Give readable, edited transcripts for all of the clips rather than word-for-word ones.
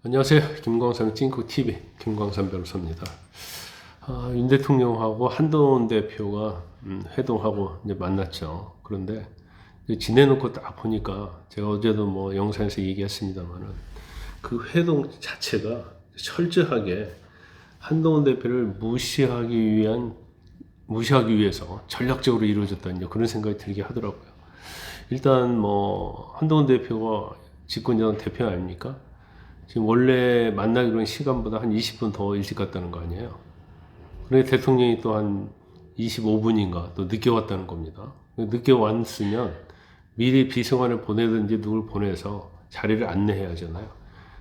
안녕하세요. 김광삼 찡쿠TV 김광삼 변호사입니다. 윤 대통령하고 한동훈 대표가 회동하고 이제 만났죠. 그런데 이제 지내놓고 딱 보니까 제가 어제도 뭐 영상에서 얘기했습니다만은 그 회동 자체가 철저하게 한동훈 대표를 무시하기 위해서 전략적으로 이루어졌다는 그런 생각이 들게 하더라고요. 일단 뭐 한동훈 대표가 집권여당 대표 아닙니까? 지금 원래 만나기로 한 시간보다 한 20분 더 일찍 갔다는 거 아니에요. 그런데 대통령이 또 한 25분인가 또 늦게 왔다는 겁니다. 늦게 왔으면 미리 비서관을 보내든지 누굴 보내서 자리를 안내해야 하잖아요.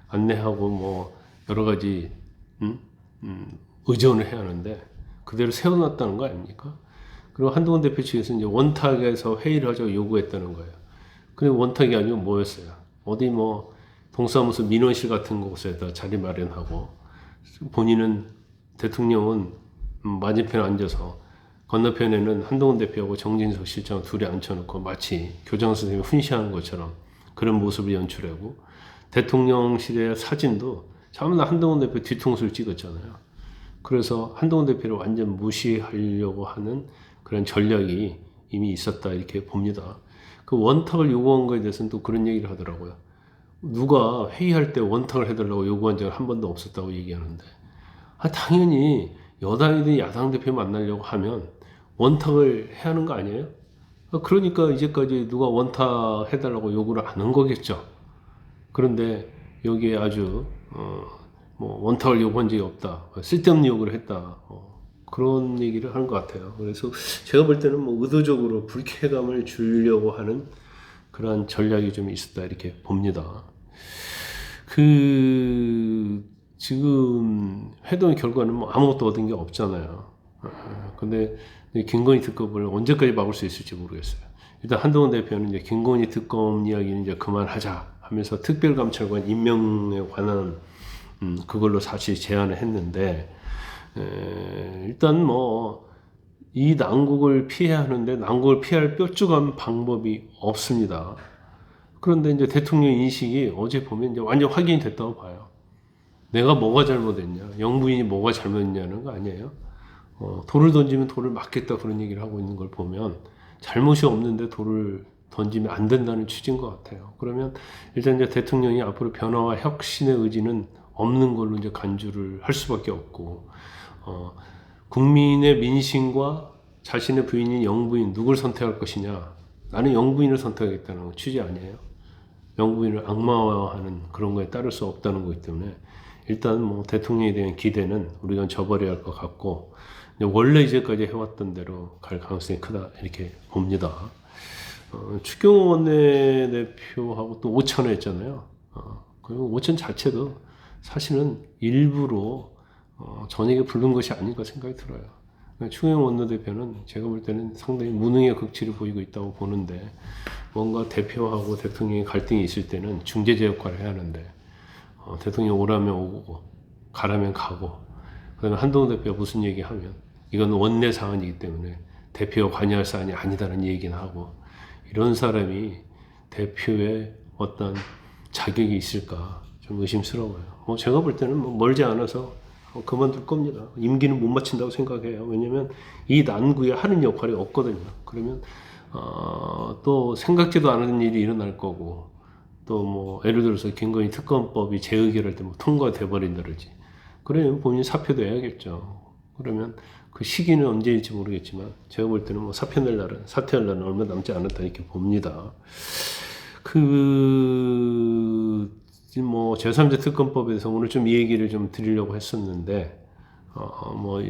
안내하고 뭐 여러 가지 의전을 해야 하는데 그대로 세워놨다는 거 아닙니까? 그리고 한동훈 대표 측에서 이제 원탁에서 회의를 하자고 요구했다는 거예요. 근데 원탁이 아니고 뭐였어요? 어디 뭐 동사무소 민원실 같은 곳에다 자리 마련하고 본인은 대통령은 맞은편에 앉아서 건너편에는 한동훈 대표하고 정진석 실장 둘이 앉혀놓고 마치 교장 선생님이 훈시하는 것처럼 그런 모습을 연출하고 대통령실의 사진도 전부 다 한동훈 대표 뒤통수를 찍었잖아요. 그래서 한동훈 대표를 완전 무시하려고 하는 그런 전략이 이미 있었다 이렇게 봅니다. 그 원탁을 요구한 거에 대해서는 또 그런 얘기를 하더라고요. 누가 회의할 때 원탁을 해달라고 요구한 적은 한 번도 없었다고 얘기하는데, 당연히 여당이든 야당 대표 만나려고 하면 원탁을 해야 하는 거 아니에요? 그러니까 이제까지 누가 원탁 해달라고 요구를 안 한 거겠죠. 그런데 여기에 아주 뭐 원탁을 요구한 적이 없다, 쓸데없는 요구를 했다, 그런 얘기를 하는 것 같아요. 그래서 제가 볼 때는 뭐 의도적으로 불쾌감을 주려고 하는 그러한 전략이 좀 있었다 이렇게 봅니다. 지금 회동 결과는 뭐 아무것도 얻은 게 없잖아요. 근데 김건희 특검을 언제까지 막을 수 있을지 모르겠어요. 일단 한동훈 대표는 이제 김건희 특검 이야기는 이제 그만하자 하면서 특별감찰관 임명에 관한 그걸로 사실 제안을 했는데, 일단 뭐 이 난국을 피해야 하는데 난국을 피할 뾰족한 방법이 없습니다. 그런데 이제 대통령 인식이 어제 보면 이제 완전 확인이 됐다고 봐요. 내가 뭐가 잘못했냐, 영부인이 뭐가 잘못했냐는 거 아니에요. 돌을 던지면 돌을 맞겠다 그런 얘기를 하고 있는 걸 보면 잘못이 없는데 돌을 던지면 안 된다는 취지인 것 같아요. 그러면 일단 이제 대통령이 앞으로 변화와 혁신의 의지는 없는 걸로 이제 간주를 할 수밖에 없고, 국민의 민심과 자신의 부인인 영부인 누굴 선택할 것이냐, 나는 영부인을 선택하겠다는 취지 아니에요. 영부인을 악마화하는 그런 거에 따를 수 없다는 거기 때문에 일단 뭐 대통령에 대한 기대는 우리가 저버려야 할 것 같고, 원래 이제까지 해왔던 대로 갈 가능성이 크다 이렇게 봅니다. 추경호 원내대표하고 또 오찬을 했잖아요. 그리고 오찬 자체도 사실은 일부러 저녁에 부른 것이 아닌가 생각이 들어요. 추경호 원내대표는 제가 볼 때는 상당히 무능의 극치를 보이고 있다고 보는데, 뭔가 대표하고 대통령의 갈등이 있을 때는 중재자 역할을 해야 하는데, 대통령 오라면 오고 가라면 가고, 그다음에 한동훈 대표가 무슨 얘기하면 이건 원내 사안이기 때문에 대표가 관여할 사안이 아니다라는 얘기는 하고, 이런 사람이 대표의 어떤 자격이 있을까 좀 의심스러워요. 뭐 제가 볼 때는 뭐 멀지 않아서 그만둘 겁니다. 임기는 못 마친다고 생각해요. 왜냐면 이 난구에 하는 역할이 없거든요. 그러면 또 생각지도 않은 일이 일어날 거고, 또 뭐 예를 들어서 김건희 특검법이 재의결할 때 뭐 통과돼 버린다든지 그러면 본인 사표도 해야겠죠. 그러면 그 시기는 언제일지 모르겠지만 제가 볼 때는 뭐 사퇴할 날은 얼마 남지 않았다 이렇게 봅니다. 뭐 제3자 특검법에 대해서 오늘 좀 이 얘기를 좀 드리려고 했었는데, 뭐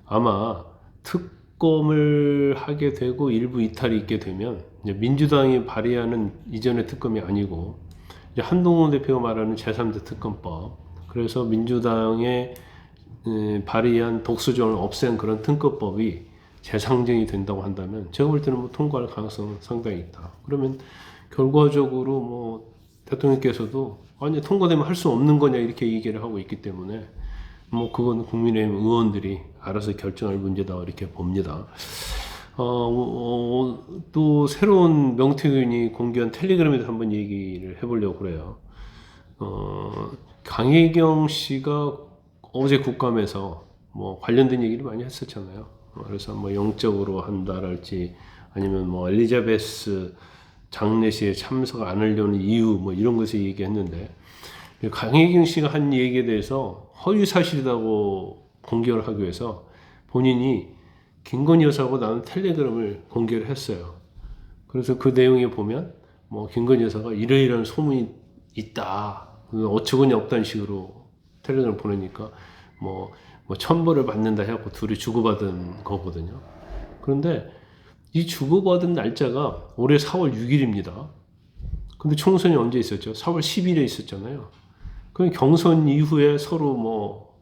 아마 특검을 하게 되고 일부 이탈이 있게 되면 이제 민주당이 발의하는 이전의 특검이 아니고 이제 한동훈 대표가 말하는 제3자 특검법, 그래서 민주당의 발의한 독소조항을 없앤 그런 특검법이 재상정이 된다고 한다면 제가 볼 때는 뭐 통과할 가능성은 상당히 있다. 그러면 결과적으로 뭐 대통령께서도 아니 통과되면 할 수 없는 거냐 이렇게 얘기를 하고 있기 때문에 뭐 그건 국민의힘 의원들이 알아서 결정할 문제다 이렇게 봅니다. 또 새로운 명태균이 공개한 텔레그램에서 한번 얘기를 해보려고 그래요. 강혜경 씨가 어제 국감에서 뭐 관련된 얘기를 많이 했었잖아요. 그래서 뭐 영적으로 한다랄지 아니면 뭐 엘리자베스 장례식에 참석 안 하려는 이유 뭐 이런 것을 얘기했는데, 강혜경 씨가 한 얘기에 대해서 허위 사실이라고 공격을 하기 위해서 본인이 김건희 여사하고 나눈 텔레그램을 공개를 했어요. 그래서 그 내용에 보면 뭐 김건희 여사가 이러이러한 소문이 있다, 어처구니 없다는 식으로 텔레그램을 보내니까 뭐 천벌을 받는다 해갖고 둘이 주고받은 거거든요. 그런데 이 주고받은 날짜가 올해 4월 6일입니다. 근데 총선이 언제 있었죠? 4월 10일에 있었잖아요. 그럼 경선 이후에 서로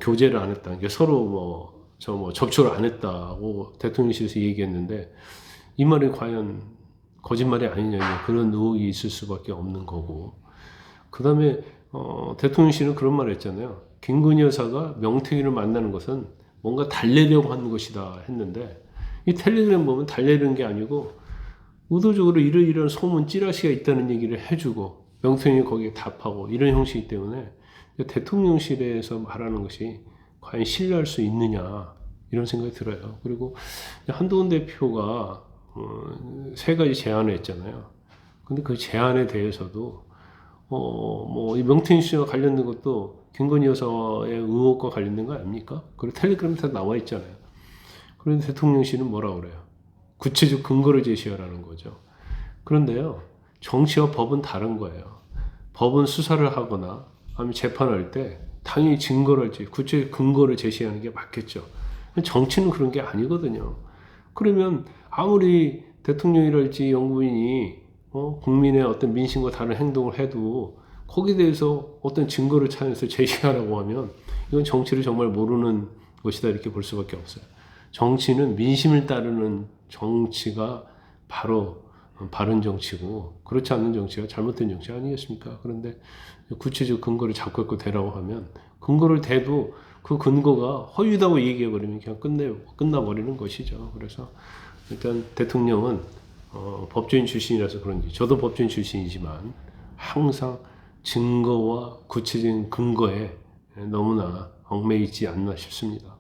교제를 안 했다. 그러니까 서로 접촉을 안 했다고 대통령실에서 얘기했는데, 이 말이 과연 거짓말이 아니냐, 그런 의혹이 있을 수밖에 없는 거고. 그 다음에 대통령실은 그런 말을 했잖아요. 김건희 여사가 명태균을 만나는 것은 뭔가 달래려고 하는 것이다 했는데, 이 텔레그램 보면 달래는 게 아니고 의도적으로 이런 소문 찌라시가 있다는 얘기를 해주고 명태균이 거기에 답하고 이런 형식이기 때문에 대통령실에서 말하는 것이 과연 신뢰할 수 있느냐, 이런 생각이 들어요. 그리고 한동훈 대표가 3가지 제안을 했잖아요. 근데 그 제안에 대해서도 이 명태균 씨와 관련된 것도 김건희 여사의 의혹과 관련된 거 아닙니까? 그리고 텔레그램에 다 나와 있잖아요. 그런데 대통령실은 뭐라고 그래요? 구체적 근거를 제시하라는 거죠. 그런데요, 정치와 법은 다른 거예요. 법은 수사를 하거나 아니면 재판할 때 당연히 증거를 구체적 근거를 제시하는 게 맞겠죠. 정치는 그런 게 아니거든요. 그러면 아무리 대통령이랄지 영부인이 국민의 어떤 민심과 다른 행동을 해도 거기에 대해서 어떤 증거를 찾아서 제시하라고 하면 이건 정치를 정말 모르는 것이다, 이렇게 볼 수밖에 없어요. 정치는 민심을 따르는 정치가 바로 바른 정치고, 그렇지 않는 정치가 잘못된 정치 아니겠습니까? 그런데 구체적 근거를 잡고 대라고 하면, 근거를 대도 그 근거가 허위다고 얘기해버리면 그냥 끝나버리는 것이죠. 그래서 일단 대통령은 법조인 출신이라서 그런지, 저도 법조인 출신이지만 항상 증거와 구체적인 근거에 너무나 얽매이지 않나 싶습니다.